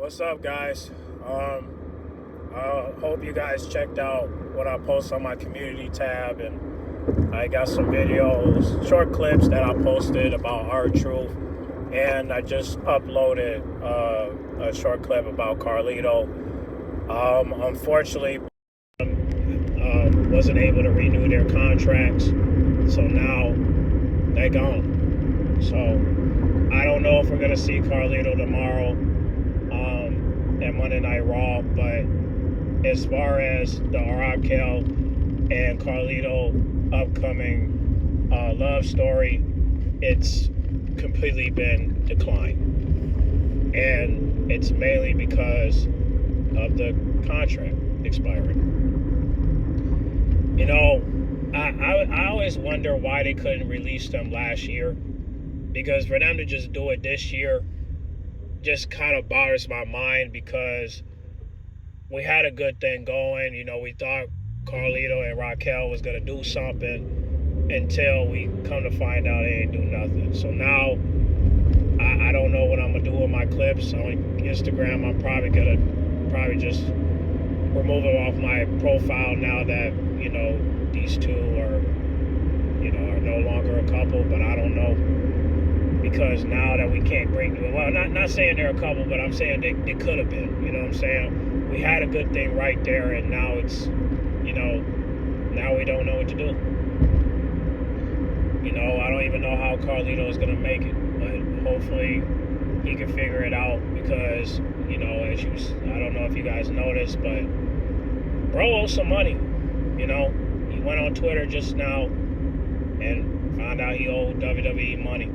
What's up, guys? I hope you guys checked out what I post on my community tab, and I got some videos, short clips that I posted about R-Truth, and I just uploaded a short clip about Carlito. Unfortunately, wasn't able to renew their contracts, so now they're gone. So I don't know if we're gonna see Carlito tomorrow at Monday Night Raw, but as far as the Raquel and Carlito upcoming love story, it's completely been declined, and it's mainly because of the contract expiring. You know, I always wonder why they couldn't release them last year, because for them to just do it this year just kind of bothers my mind, because we had a good thing going. You know, we thought Carlito and Raquel was going to do something until we come to find out they ain't do nothing. So now I don't know what I'm going to do with my clips on Instagram. I'm probably going to just remove them off my profile now that, you know, these two are no longer a couple, but I don't know. Because now that we can't bring, well, not saying they're a couple, but I'm saying they could have been. You know what I'm saying? We had a good thing right there, and now it's, now we don't know what to do. I don't even know how Carlito is going to make it, but hopefully he can figure it out, because, I don't know if you guys noticed, but bro owes some money. He went on Twitter just now and found out he owed WWE money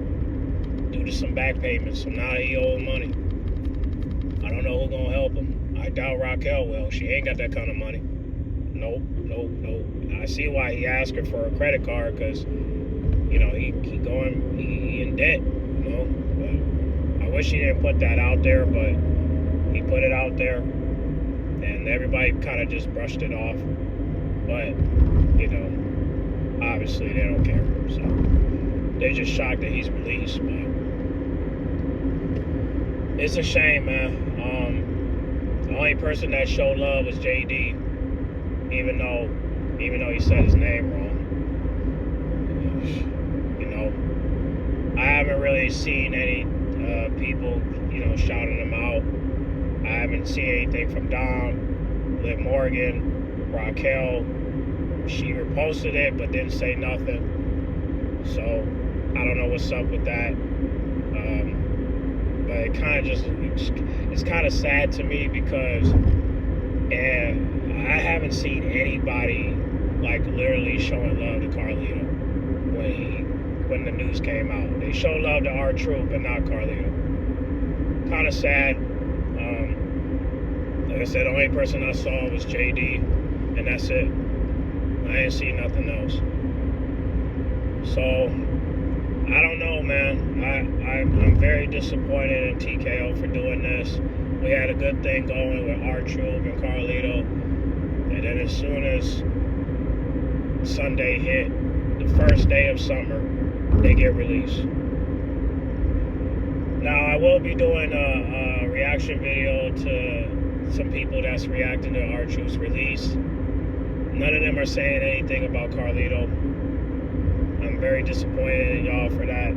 due to some back payments, so now he owed money. I don't know who's gonna help him. I doubt Raquel will. She ain't got that kind of money. Nope. I see why he asked her for a credit card, because he in debt. But I wish he didn't put that out there, but he put it out there, and everybody kind of just brushed it off. But obviously they don't care, so they're just shocked that he's released. But it's a shame, man. The only person that showed love was JD, even though he said his name wrong. I haven't really seen any people, shouting him out. I haven't seen anything from Dom, Liv Morgan, Raquel. She reposted it but didn't say nothing. So I don't know what's up with that. But it kind of it's kind of sad to me, because I haven't seen anybody like literally showing love to Carlito when the news came out. They showed love to R-Truth, but not Carlito. Kind of sad. Like I said, the only person I saw was JD, and that's it. I ain't seen nothing else. So I don't know, man. I'm very disappointed in TKO for doing this. We had a good thing going with R-Truth and Carlito, and then as soon as Sunday hit, the first day of summer, they get released. Now I will be doing a reaction video to some people that's reacting to R-Truth's release. None of them are saying anything about Carlito. I'm very disappointed in y'all for that.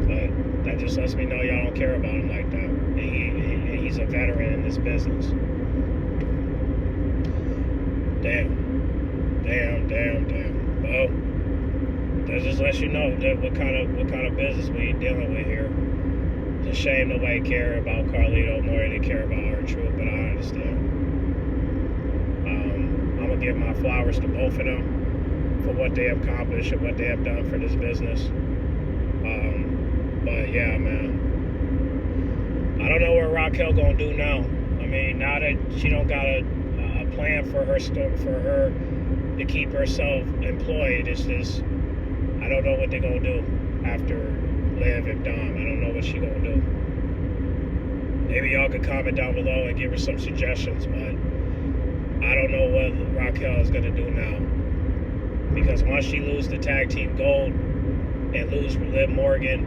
But that just lets me know y'all don't care about him like that. And he's a veteran in this business. Damn. Well, that just lets you know that what kind of business we dealing with here. It's a shame nobody cared about Carlito more than they care about R-Truth, but I understand. I'm gonna give my flowers to both of them for what they have accomplished and what they have done for this business. But yeah, man, I don't know what Raquel gonna do now. I mean, now that she don't got a plan for her to keep herself employed, it's just, I don't know what they're gonna do after Liv and Dom. I don't know what she gonna do. Maybe y'all could comment down below and give her some suggestions, but I don't know what Raquel is going to do now. Because once she loses the tag team gold and lose Liv Morgan,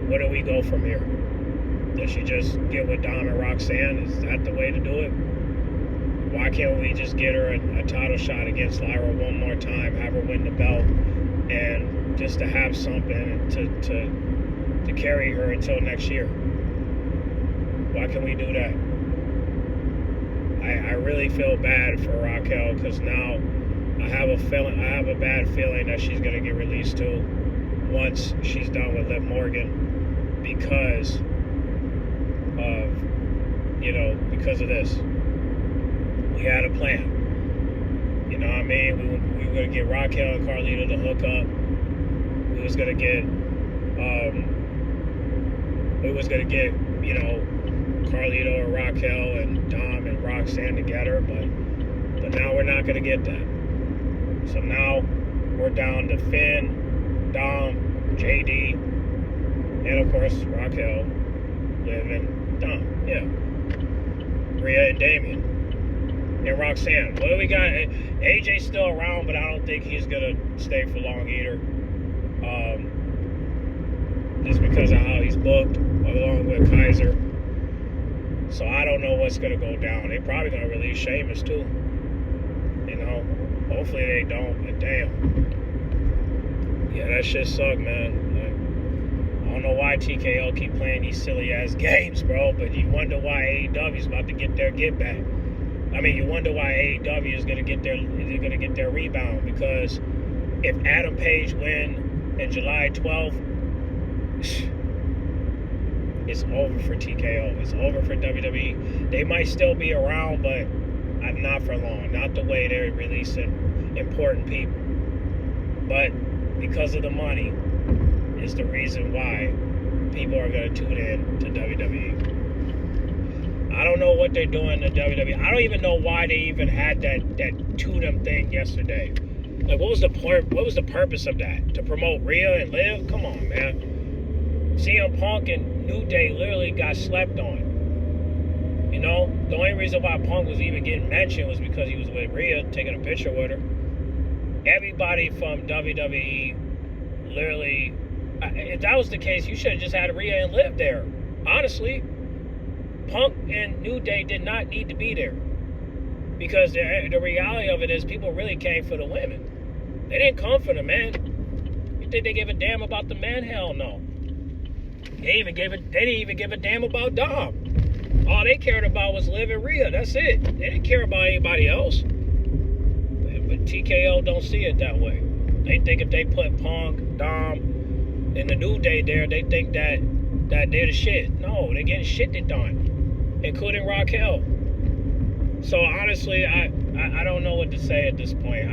where do we go from here? Does she just get with Dom and Roxanne? Is that the way to do it? Why can't we just get her a title shot against Lyra one more time, have her win the belt, and just to have something to carry her until next year? Why can we do that? I really feel bad for Raquel, because now I have a bad feeling that she's gonna get released too once she's done with Liv Morgan, because of this. We had a plan. You know what I mean? We were gonna get Raquel and Carlito to hook up. We was gonna get Carlito and Raquel and Dom and Roxanne together, but now we're not gonna get that. So now we're down to Finn, Dom, JD, and of course Raquel, Liv, and Dom. Yeah. Rhea and Damian. And Roxanne. What do we got? AJ's still around, but I don't think he's gonna stay for long either. Just because of how he's booked, along with Kaiser. So I don't know what's gonna go down. They're probably gonna release Sheamus too. You know, hopefully they don't. But damn, yeah, that shit sucked, man. I don't know why TKO keep playing these silly ass games, bro. But you wonder why AEW is about to get their get back. I mean, you wonder why AEW is gonna get their rebound, because if Adam Page win in July 12th, it's over for TKO. It's over for WWE. They might still be around, but not for long. Not the way they're releasing important people. But because of the money is the reason why people are going to tune in to WWE. I don't know what they're doing to WWE. I don't even know why they even had that tune them thing yesterday. Like, what was the point? What was the purpose of that? To promote Rhea and Liv? Come on, man. CM Punk and New Day literally got slept on. You know, the only reason why Punk was even getting mentioned was because he was with Rhea, taking a picture with her. Everybody from WWE literally, if that was the case, you should have just had Rhea and Liv there. Honestly, Punk and New Day did not need to be there, because the reality of it is people really came for the women. They didn't come for the men. You think they gave a damn about the men? Hell no. They didn't even give a damn about Dom. All they cared about was Liv and Rhea. That's it. They didn't care about anybody else. But TKO don't see it that way. They think if they put Punk, Dom, and the New Day there, they think that they're the shit. No, they're getting shit done, including Raquel. So honestly, I don't know what to say at this point.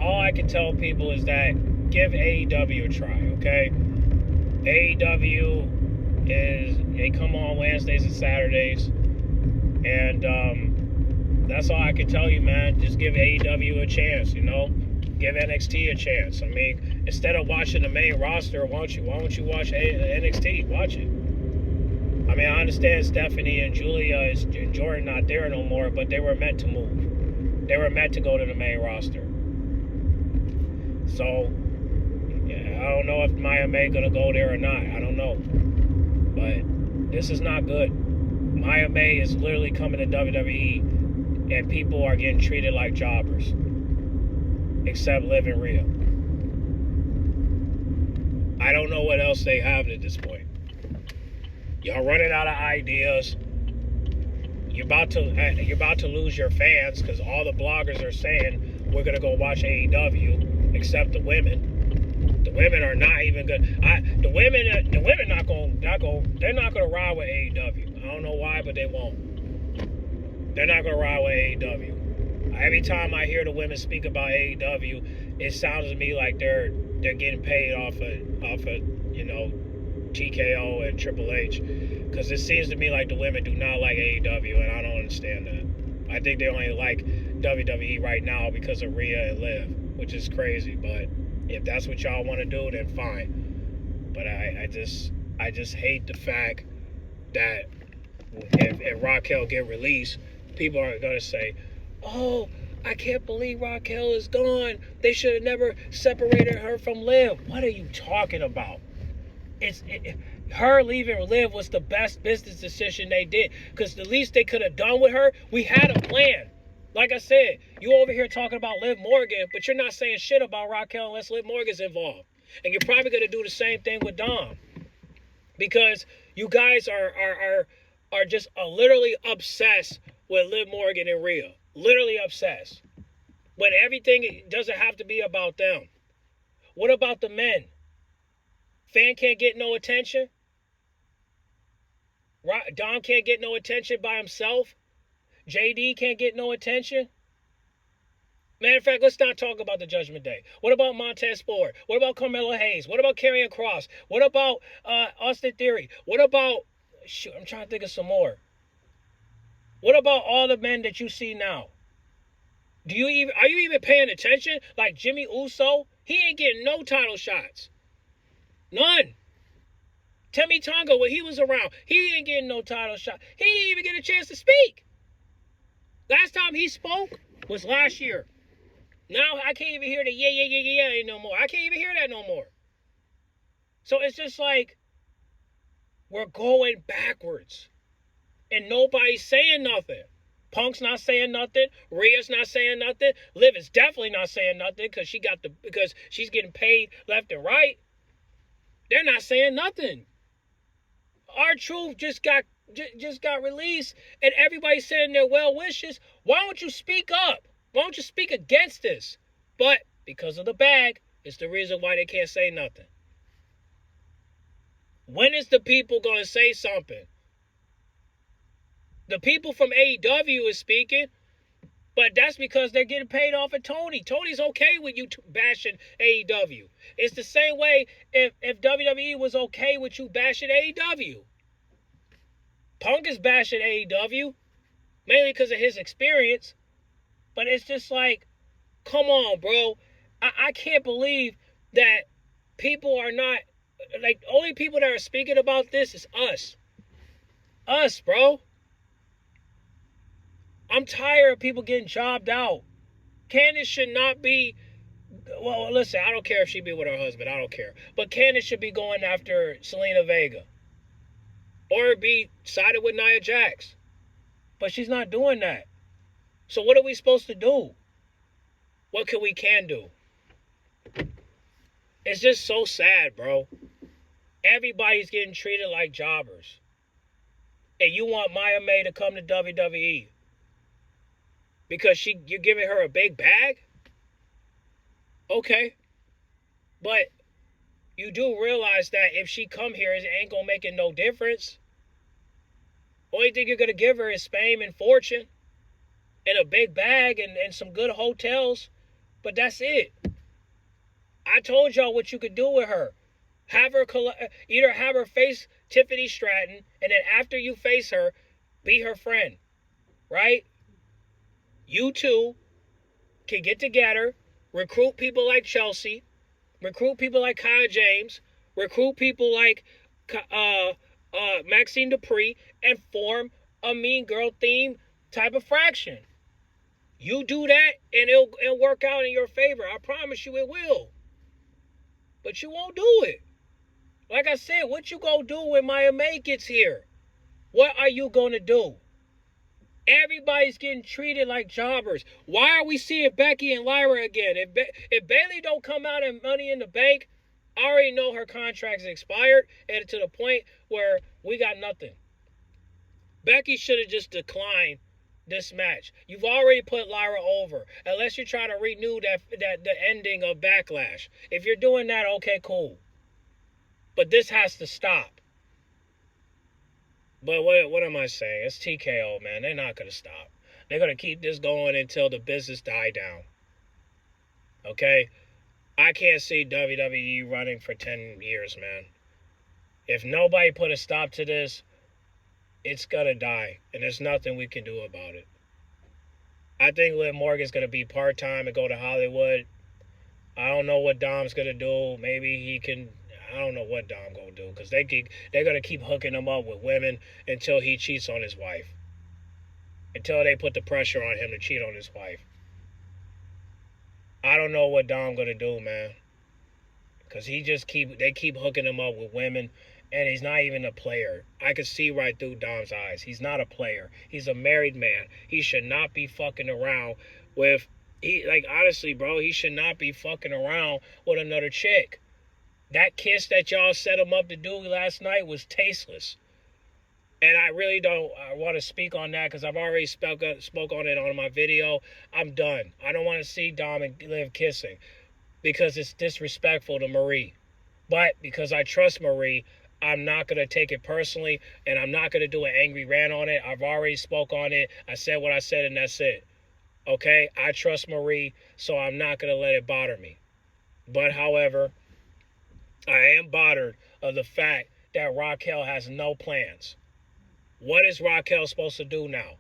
All I can tell people is that give AEW a try, okay? AEW they come on Wednesdays and Saturdays, and that's all I can tell you, man. Just give AEW a chance, you know. Give NXT a chance. I mean, instead of watching the main roster, why don't you watch NXT? Watch it. I mean, I understand Stephanie and Julia and Jordan not there no more, but they were meant to move. They were meant to go to the main roster. So, yeah, I don't know if Maya May gonna go there or not. I don't know. But this is not good. Maya May is literally coming to WWE, and people are getting treated like jobbers. Except Liv and Rhea. I don't know what else they have at this point. Y'all running out of ideas. You're about to lose your fans, because all the bloggers are saying we're gonna go watch AEW, except the women. The women are not even good. The women they're not gonna ride with AEW. I don't know why, but they won't. They're not gonna ride with AEW. Every time I hear the women speak about AEW, it sounds to me like they're getting paid off of TKO and Triple H, because it seems to me like the women do not like AEW, and I don't understand that. I think they only like WWE right now because of Rhea and Liv, which is crazy. But if that's what y'all want to do, then fine. But I just hate the fact that if Raquel get released, people are gonna say, "Oh, I can't believe Raquel is gone. They should have never separated her from Liv." What are you talking about? her leaving Liv was the best business decision they did. Because the least they could have done with her, we had a plan. Like I said, you over here talking about Liv Morgan, but you're not saying shit about Raquel unless Liv Morgan's involved. And you're probably going to do the same thing with Dom. Because you guys are just literally obsessed with Liv Morgan and Rhea. Literally obsessed. When everything doesn't have to be about them. What about the men? Fan can't get no attention? Dom can't get no attention by himself? JD can't get no attention? Matter of fact, let's not talk about the Judgment Day. What about Montez Ford? What about Carmelo Hayes? What about Karrion Kross? What about Austin Theory? What about... Shoot, I'm trying to think of some more. What about all the men that you see now? Are you even paying attention? Like Jimmy Uso? He ain't getting no title shots. None. Timmy Tonga, when he was around, he ain't getting no title shot. He didn't even get a chance to speak. Last time he spoke was last year. Now I can't even hear the yeah no more. I can't even hear that no more. So it's just like we're going backwards. And nobody's saying nothing. Punk's not saying nothing. Rhea's not saying nothing. Liv is definitely not saying nothing because she's getting paid left and right. They're not saying nothing. R-Truth just got released, and everybody's saying their well wishes. Why don't you speak up? Why don't you speak against this? But because of the bag, it's the reason why they can't say nothing. When is the people going to say something? The people from AEW is speaking, but that's because they're getting paid off of Tony. Tony's okay with you bashing AEW. It's the same way if WWE was okay with you bashing AEW. Punk is bashing AEW, mainly because of his experience. But it's just like, come on, bro. I can't believe that people are not, like, only people that are speaking about this is us. Us, bro. I'm tired of people getting jobbed out. Candice should not be, well, listen, I don't care if she be with her husband. I don't care. But Candice should be going after Selena Vega. Or be sided with Nia Jax. But she's not doing that. So what are we supposed to do? What can do? It's just so sad, bro. Everybody's getting treated like jobbers. And you want Maya May to come to WWE because you're giving her a big bag? Okay. But you do realize that if she come here, it ain't gonna make it no difference. Only thing you're gonna give her is fame and fortune and a big bag and some good hotels. But that's it. I told y'all what you could do with her. Either have her face Tiffany Stratton, and then after you face her, be her friend. Right? You two can get together, recruit people like Chelsea, recruit people like Kyle James, recruit people like Maxine Dupree, and form a Mean Girl theme type of fraction. You do that, and it'll work out in your favor. I promise you it will. But you won't do it. Like I said, what you gonna do when Maya May gets here? What are you gonna do? Everybody's getting treated like jobbers. Why are we seeing Becky and Lyra again? If Bayley don't come out and Money in the Bank, I already know her contract's expired, and to the point where we got nothing. Becky should have just declined this match. You've already put Lyra over. Unless you're trying to renew the ending of Backlash. If you're doing that, okay, cool. But this has to stop. But what am I saying? It's TKO, man. They're not going to stop. They're going to keep this going until the business die down. Okay? I can't see WWE running for 10 years, man. If nobody put a stop to this, it's going to die. And there's nothing we can do about it. I think Liv Morgan's going to be part-time and go to Hollywood. I don't know what Dom's going to do. Maybe he can... I don't know what Dom gonna do because they're gonna keep hooking him up with women until he cheats on his wife. Until they put the pressure on him to cheat on his wife. I don't know what Dom gonna do, man. Because they keep hooking him up with women And he's not even a player. I could see right through Dom's eyes. He's not a player. He's a married man. He should not be fucking around with, honestly, bro, he should not be fucking around with another chick. That kiss that y'all set him up to do last night was tasteless. And I really don't want to speak on that because I've already spoke on it on my video. I'm done. I don't want to see Dom and Liv kissing because it's disrespectful to Marie. But because I trust Marie, I'm not going to take it personally, and I'm not going to do an angry rant on it. I've already spoke on it. I said what I said, and that's it. Okay? I trust Marie, so I'm not going to let it bother me. But, however, I am bothered of the fact that Raquel has no plans. What is Raquel supposed to do now?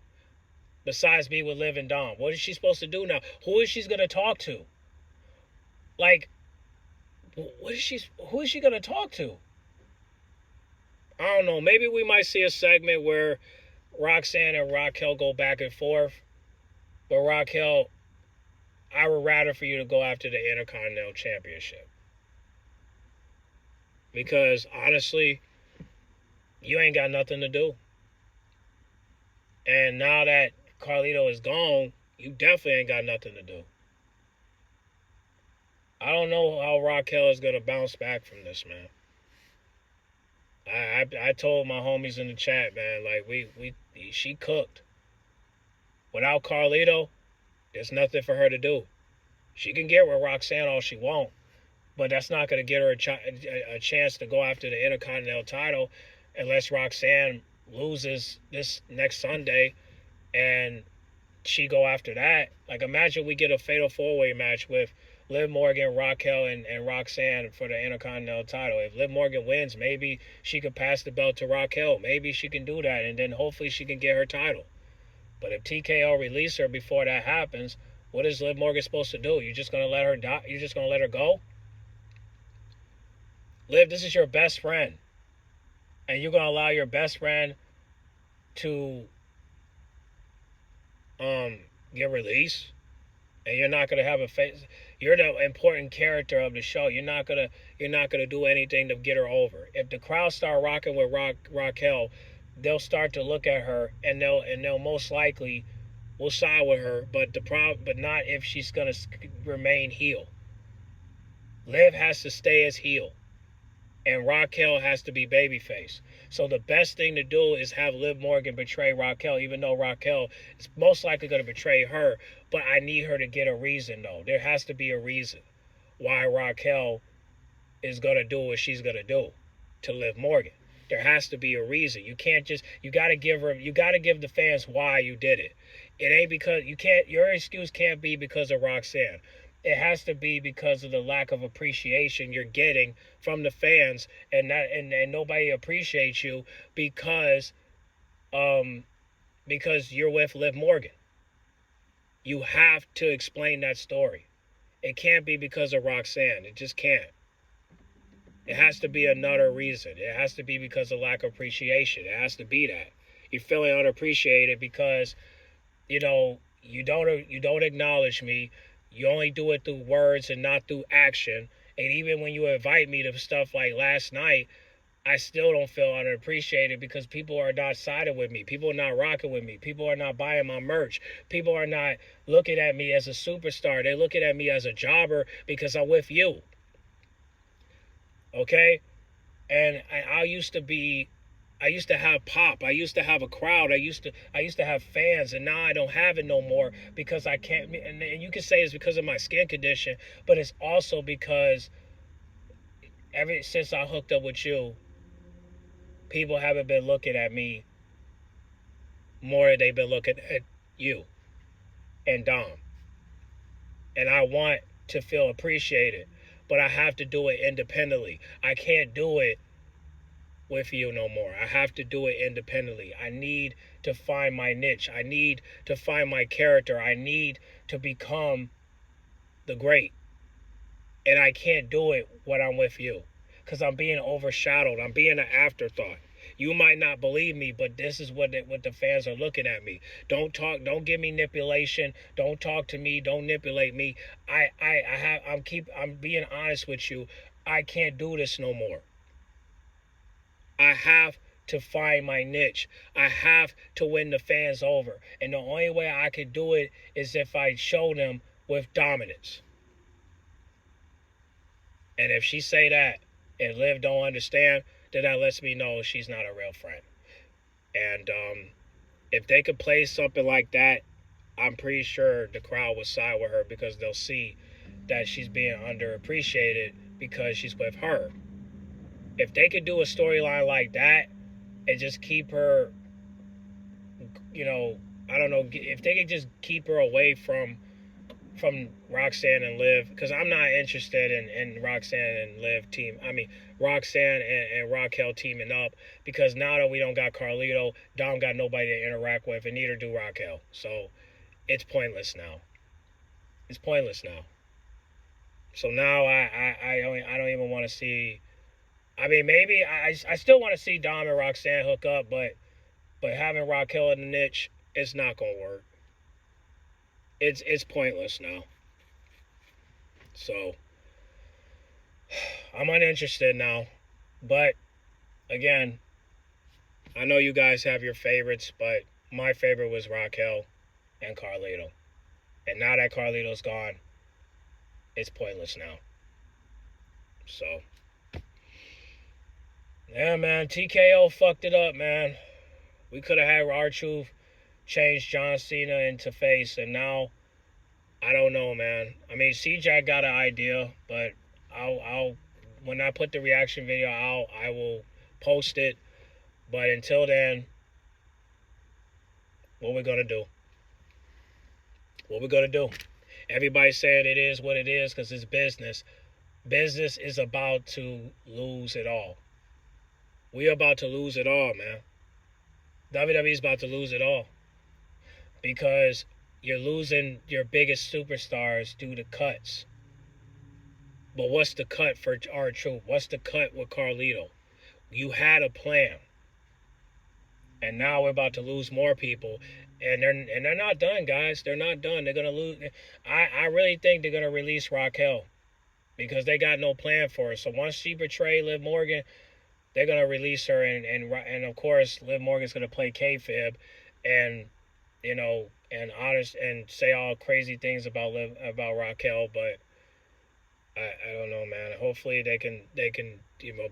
Besides be with Liv and Dom. What is she supposed to do now? Who is she going to talk to? Like, who is she going to talk to? I don't know. Maybe we might see a segment where Roxanne and Raquel go back and forth. But Raquel, I would rather for you to go after the Intercontinental Championship. Because, honestly, you ain't got nothing to do. And now that Carlito is gone, you definitely ain't got nothing to do. I don't know how Raquel is going to bounce back from this, man. I told my homies in the chat, man, like, she cooked. Without Carlito, there's nothing for her to do. She can get with Roxanne all she wants, but that's not going to get her a chance to go after the Intercontinental title unless Roxanne loses this next Sunday and she go after that. Like, imagine we get a fatal four-way match with Liv Morgan, Raquel, and Roxanne for the Intercontinental title. If Liv Morgan wins, maybe she could pass the belt to Raquel. Maybe she can do that, and then hopefully she can get her title. But if TKO release her before that happens, what is Liv Morgan supposed to do? You're just going to let her die? You're just going to let her go? Liv, this is your best friend. And you're going to allow your best friend to get released? And you're not gonna have a face. You're the important character of the show. You're not gonna do anything to get her over. If the crowd start rocking with Raquel, they'll start to look at her and they'll most likely will side with her. But not if she's gonna remain heel. Liv has to stay as heel, and Raquel has to be babyface. So the best thing to do is have Liv Morgan betray Raquel, even though Raquel is most likely going to betray her. But I need her to get a reason, though. There has to be a reason why Raquel is going to do what she's going to do to Liv Morgan. There has to be a reason. You can't just, you got to give the fans why you did it. It ain't because, your excuse can't be because of Roxanne. It has to be because of the lack of appreciation you're getting from the fans, and nobody appreciates you because you're with Liv Morgan. You have to explain that story. It can't be because of Roxanne. It just can't. It has to be another reason. It has to be because of lack of appreciation. It has to be that. You're feeling unappreciated because, you don't acknowledge me. You only do it through words and not through action. And even when you invite me to stuff like last night, I still don't feel unappreciated because people are not siding with me. People are not rocking with me. People are not buying my merch. People are not looking at me as a superstar. They're looking at me as a jobber because I'm with you. Okay? And I used to have pop. I used to have a crowd. I used to have fans, and now I don't have it no more because I can't. And you can say it's because of my skin condition, but it's also because ever since I hooked up with you, people haven't been looking at me more than they've been looking at you and Dom. And I want to feel appreciated, but I have to do it independently. I can't do it with you no more. I have to do it independently. I need to find my niche. I need to find my character. I need to become the great. And I can't do it when I'm with you because I'm being overshadowed. I'm being an afterthought. You might not believe me, but this is what the fans are looking at me. Don't give me manipulation. Don't talk to me. Don't manipulate me. I'm being honest with you. I can't do this no more. I have to find my niche. I have to win the fans over. And the only way I could do it is if I show them with dominance. And if she say that and Liv don't understand, then that lets me know she's not a real friend. And if they could play something like that, I'm pretty sure the crowd will side with her because they'll see that she's being underappreciated because she's with her. If they could do a storyline like that and just keep her, I don't know, if they could just keep her away from Roxanne and Liv, because I'm not interested in Roxanne and Liv team. I mean, Roxanne and Raquel teaming up, because now that we don't got Carlito, Dom got nobody to interact with, and neither do Raquel. So it's pointless now. It's pointless now. So now I don't even want to see. I mean, maybe I still want to see Dom and Roxanne hook up, but having Raquel in the niche, it's not gonna work. It's pointless now. So I'm uninterested now. But again, I know you guys have your favorites, but my favorite was Raquel and Carlito. And now that Carlito's gone, it's pointless now. So yeah, man, TKO fucked it up, man. We could have had R-Truth change John Cena into face, and now I don't know, man. I mean, CJ got an idea, but I'll when I put the reaction video out, I will post it. But until then, what we're gonna do? What we're gonna do? Everybody's saying it is what it is because it's business. Business is about to lose it all. We're about to lose it all, man. WWE's about to lose it all because you're losing your biggest superstars due to cuts. But what's the cut for R-Truth? What's the cut with Carlito? You had a plan. And now we're about to lose more people. And they're not done, guys. They're not done. They're gonna lose. I really think they're gonna release Raquel because they got no plan for her. So once she betrayed Liv Morgan, they're gonna release her, and of course Liv Morgan's gonna play kayfabe, and and honest and say all crazy things about Raquel. But I don't know, man. Hopefully they can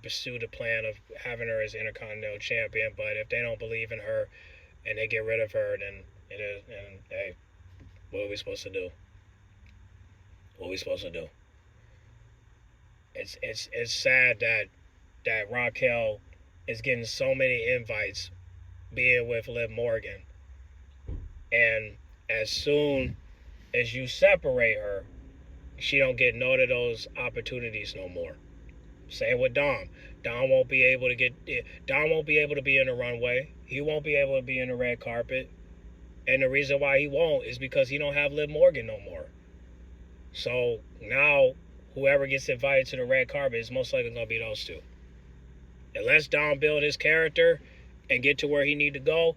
pursue the plan of having her as Intercontinental Champion. But if they don't believe in her and they get rid of her, then it is. And hey, what are we supposed to do? What are we supposed to do? It's sad that Raquel is getting so many invites, being with Liv Morgan, and as soon as you separate her, she don't get none of those opportunities no more. Same with Dom. Dom won't be able to be in the runway. He won't be able to be in the red carpet. And the reason why he won't is because he don't have Liv Morgan no more. So now whoever gets invited to the red carpet is most likely going to be those two. Unless Dom build his character and get to where he need to go,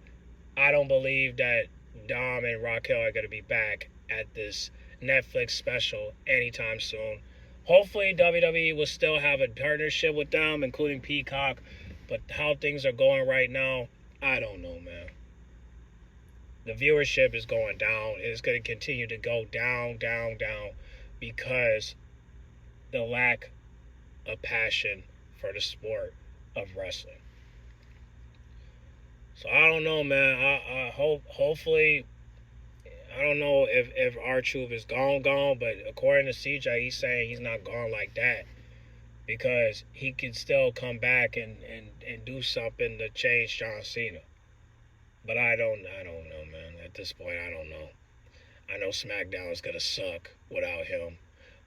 I don't believe that Dom and Raquel are going to be back at this Netflix special anytime soon. Hopefully WWE will still have a partnership with them, including Peacock. But how things are going right now, I don't know, man. The viewership is going down. It's going to continue to go down, down, down because the lack of passion for the sport of wrestling. So I don't know, man. I hopefully, I don't know if R-Truth is gone, but according to CJ, he's saying he's not gone like that because he can still come back and do something to change John Cena. But I don't know, man. At this point, I don't know. I know SmackDown is gonna suck without him.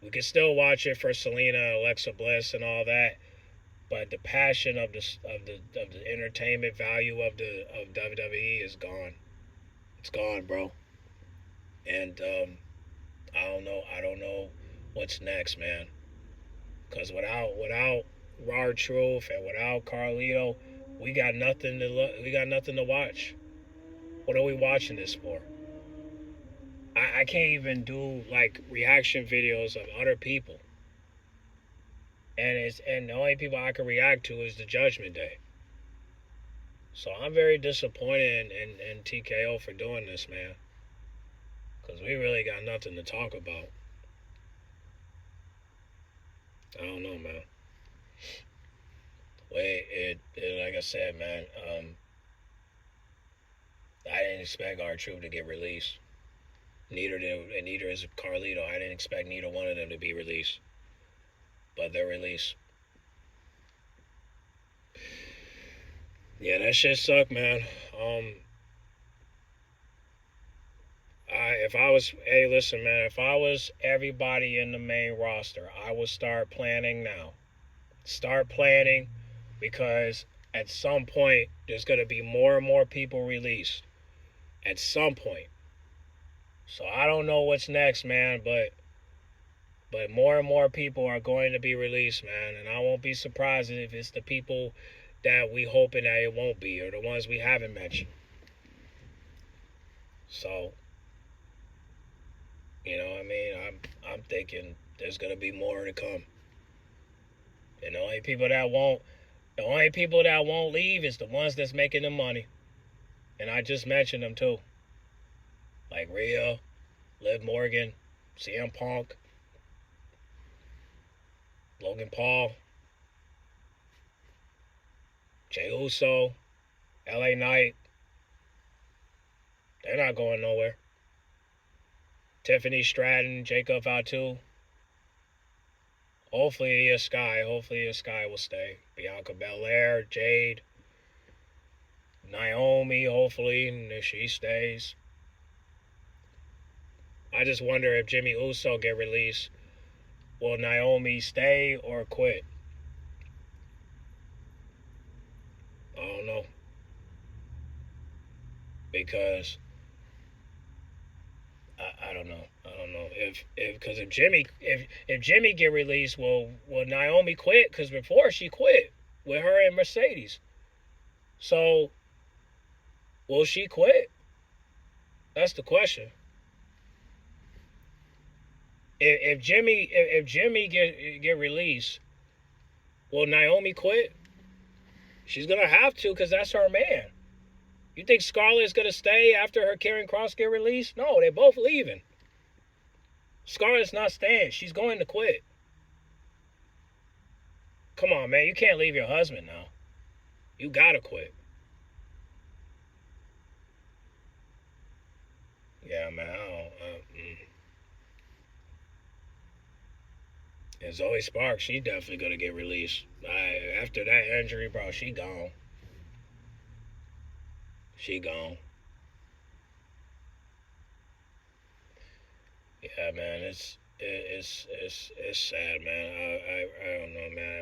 We can still watch it for Selena, Alexa Bliss, and all that. But the passion of the entertainment value of WWE is gone. It's gone, bro. And I don't know what's next, man. Cause without R-Truth and without Carlito, we got nothing to watch. What are we watching this for? I can't even do like reaction videos of other people. And the only people I can react to is the Judgment Day. So I'm very disappointed in TKO for doing this, man. Because we really got nothing to talk about. I don't know, man. Like I said, man, I didn't expect R-Truth to get released. Neither is Carlito. I didn't expect neither one of them to be released. But they're released. Yeah, that shit sucked, man. Listen, man, if I was everybody in the main roster, I would start planning now. Start planning because at some point there's going to be more and more people released. At some point. So I don't know what's next, man, but more and more people are going to be released, man, and I won't be surprised if it's the people that we hoping that it won't be or the ones we haven't mentioned. So, you know what I mean? I'm thinking there's gonna be more to come. And the only people that won't leave is the ones that's making the money. And I just mentioned them too. Like Rhea, Liv Morgan, CM Punk, Logan Paul, Jey Uso, LA Knight. They're not going nowhere. Tiffany Stratton, Jacob Fatu. Hopefully Sky will stay. Bianca Belair, Jade, Naomi, hopefully, and she stays. I just wonder if Jimmy Uso get released, will Naomi stay or quit? I don't know. Because I don't know. Because if Jimmy get released, will Naomi quit? Because before she quit with her and Mercedes. So will she quit? That's the question. If Jimmy get released, will Naomi quit? She's gonna have to because that's her man. You think Scarlett's gonna stay after her Karrion Kross get released? No, they're both leaving. Scarlett's not staying. She's going to quit. Come on, man. You can't leave your husband now. You gotta quit. Yeah, man. And Zoe Sparks, she definitely gonna get released. After that injury, bro, she gone. She gone. Yeah, man, it's sad, man. I don't know, man.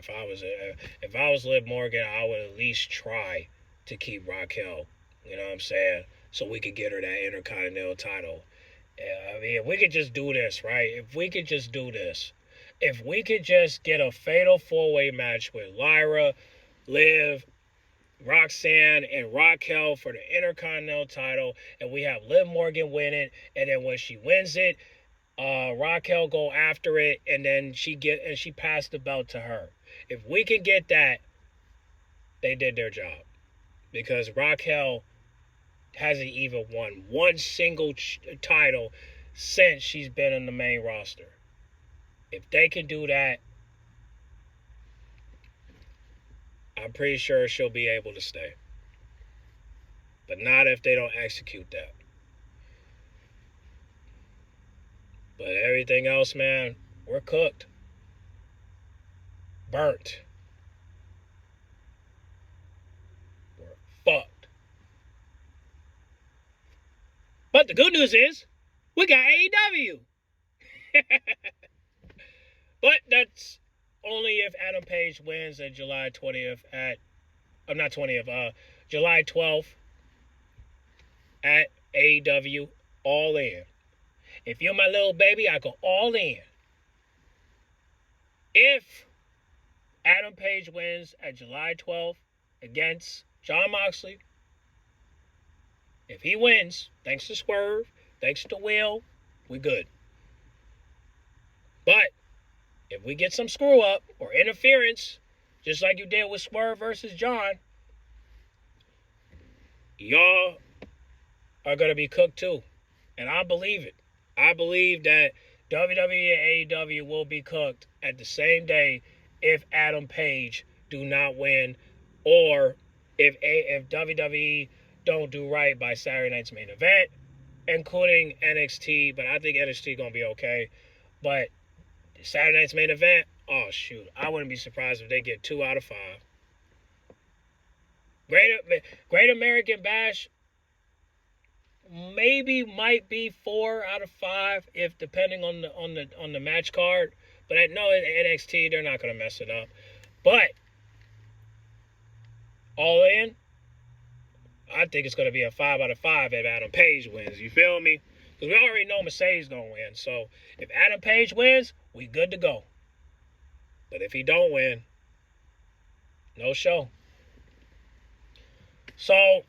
If I was Liv Morgan, I would at least try to keep Raquel. You know what I'm saying? So we could get her that Intercontinental title. Yeah, I mean, if we could just do this, right? If we could just get a fatal four-way match with Lyra, Liv, Roxanne, and Raquel for the Intercontinental title, and we have Liv Morgan win it, and then when she wins it, Raquel go after it, and then she passed the belt to her. If we can get that, they did their job, because Raquel hasn't even won one single title since she's been in the main roster. If they can do that, I'm pretty sure she'll be able to stay. But not if they don't execute that. But everything else, man, we're cooked. Burnt. We're fucked. But the good news is, we got AEW. But that's only if Adam Page wins at July 20th July 12th at AEW All In. If you're my little baby, I go all in. If Adam Page wins at July 12th against Jon Moxley, if he wins, thanks to Swerve, thanks to Will, we good. But if we get some screw up or interference, just like you did with Swerve versus John, y'all are going to be cooked too. And I believe it. I believe that WWE and AEW will be cooked at the same day if Adam Page do not win, or if WWE don't do right by Saturday night's main event, including NXT. But I think NXT going to be okay. But Saturday night's main event, oh shoot, I wouldn't be surprised if they get 2 out of 5. Great American Bash might be 4 out of 5 if depending on the match card. But I know in NXT they're not gonna mess it up. But all in, I think it's gonna be a 5 out of 5 if Adam Page wins. You feel me? Because we already know Mercedes gonna win. So if Adam Page wins, we good to go. But if he don't win, no show. So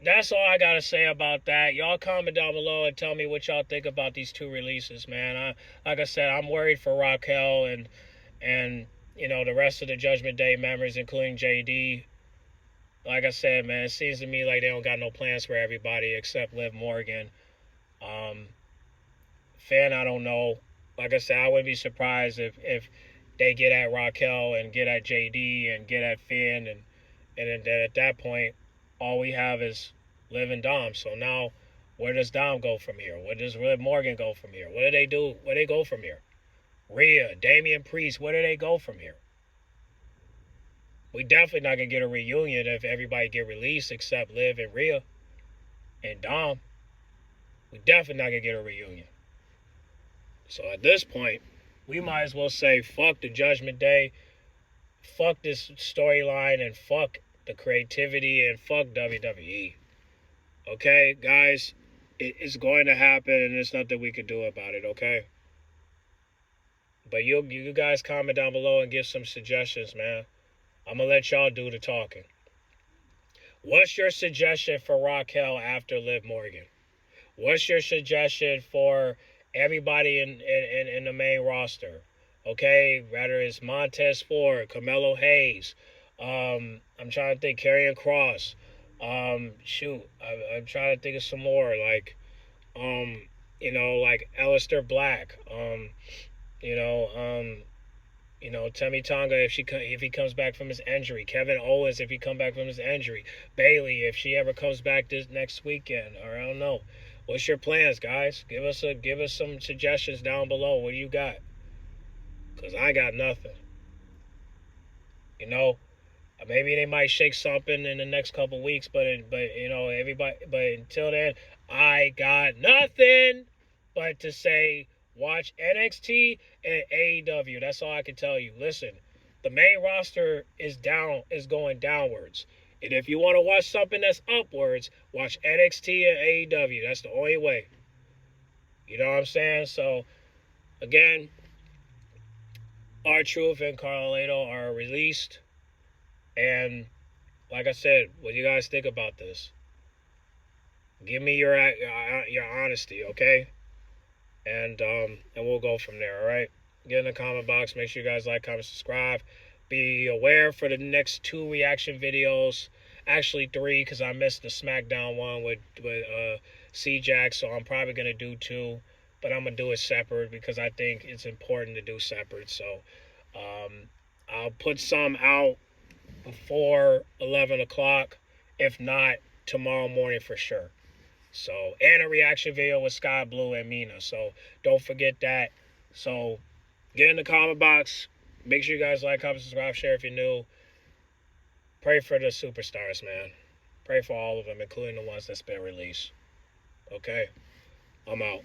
that's all I gotta say about that. Y'all comment down below and tell me what y'all think about these 2 releases, man. Like I said, I'm worried for Raquel and the rest of the Judgment Day members, including JD. Like I said, man, it seems to me like they don't got no plans for everybody except Liv Morgan. Finn, I don't know. Like I said, I wouldn't be surprised if they get at Raquel and get at JD and get at Finn, and then at that point, all we have is Liv and Dom. So now, where does Dom go from here? Where does Liv Morgan go from here? What do they do? Where do they go from here? Rhea, Damian Priest, where do they go from here? We definitely not going to get a reunion if everybody get released except Liv and Rhea and Dom. We definitely not going to get a reunion. So at this point, we might as well say fuck the Judgment Day, fuck this storyline, and fuck the creativity, and fuck WWE. Okay, guys, it's going to happen, and there's nothing we can do about it, okay? But you guys comment down below and give some suggestions, man. I'm going to let y'all do the talking. What's your suggestion for Raquel after Liv Morgan? What's your suggestion for everybody in the main roster? Okay, whether it's Montez Ford, Carmelo Hayes, I'm trying to think, Karrion Kross, I'm trying to think of some more, like Aleister Black, Temi Tonga if he comes back from his injury, Kevin Owens if he comes back from his injury, Bayley if she ever comes back this next weekend, or I don't know. What's your plans, guys? Give us some suggestions down below. What do you got? Cause I got nothing. Maybe they might shake something in the next couple weeks, but everybody. But until then, I got nothing but to say watch NXT and AEW. That's all I can tell you. Listen, the main roster is going downwards. And if you want to watch something that's upwards, watch NXT and AEW. That's the only way. You know what I'm saying? So, again, R-Truth and CARLITO are released. And, like I said, what do you guys think about this? Give me your honesty, okay? And we'll go from there, all right? Get in the comment box. Make sure you guys like, comment, subscribe. Be aware for the next 2 reaction videos. Actually 3, because I missed the SmackDown one with C-Jack, so I'm probably going to do 2. But I'm going to do it separate because I think it's important to do separate. So I'll put some out before 11 o'clock. If not, tomorrow morning for sure. So, and a reaction video with Sky Blue and Mina. So, don't forget that. So, get in the comment box. Make sure you guys like, comment, subscribe, share if you're new. Pray for the superstars, man. Pray for all of them, including the ones that's been released. Okay? I'm out.